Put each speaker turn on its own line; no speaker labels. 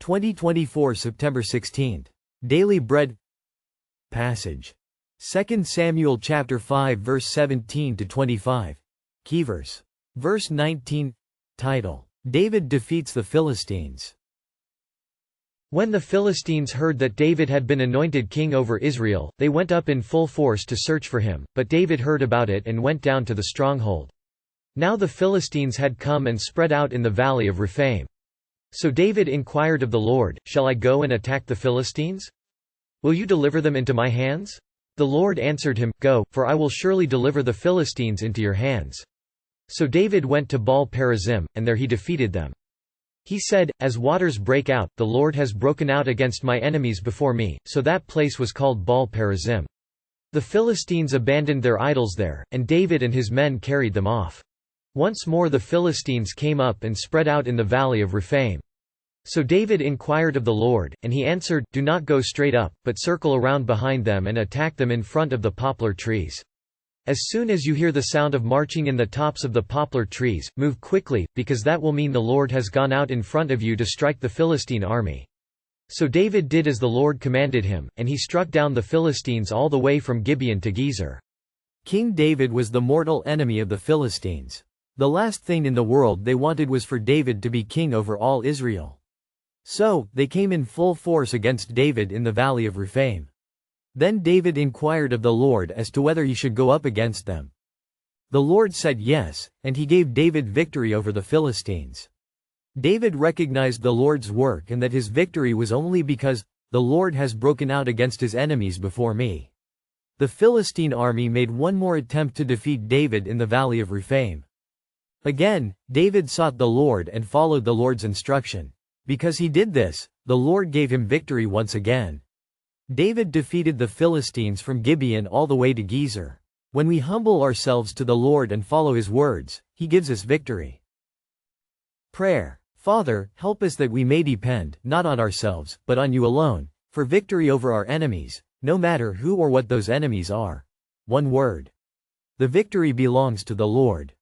2024 September 16. Daily Bread Passage. 2 Samuel chapter 5 verse 17 to 25. Keyverse. Verse 19. Title: David defeats the Philistines. When the Philistines heard that David had been anointed king over Israel, they went up in full force to search for him, but David heard about it and went down to the stronghold. Now the Philistines had come and spread out in the Valley of Rephaim. So David inquired of the Lord, "Shall I go and attack the Philistines? Will you deliver them into my hands?" The Lord answered him, "Go, for I will surely deliver the Philistines into your hands." So David went to Baal-perazim, and there he defeated them. He said, "As waters break out, the Lord has broken out against my enemies before me," so that place was called Baal-perazim. The Philistines abandoned their idols there, and David and his men carried them off. Once more the Philistines came up and spread out in the Valley of Rephaim. So David inquired of the Lord, and he answered, "Do not go straight up, but circle around behind them and attack them in front of the poplar trees. As soon as you hear the sound of marching in the tops of the poplar trees, move quickly, because that will mean the Lord has gone out in front of you to strike the Philistine army." So David did as the Lord commanded him, and he struck down the Philistines all the way from Gibeon to Gezer. King David was the mortal enemy of the Philistines. The last thing in the world they wanted was for David to be king over all Israel. So, they came in full force against David in the Valley of Rephaim. Then David inquired of the Lord as to whether he should go up against them. The Lord said yes, and he gave David victory over the Philistines. David recognized the Lord's work and that his victory was only because, "The Lord has broken out against his enemies before me." The Philistine army made one more attempt to defeat David in the Valley of Rephaim. Again, David sought the Lord and followed the Lord's instruction. Because he did this, the Lord gave him victory once again. David defeated the Philistines from Gibeon all the way to Gezer. When we humble ourselves to the Lord and follow his words, he gives us victory. Prayer. Father, help us that we may depend, not on ourselves, but on you alone, for victory over our enemies, no matter who or what those enemies are. One word. The victory belongs to the Lord.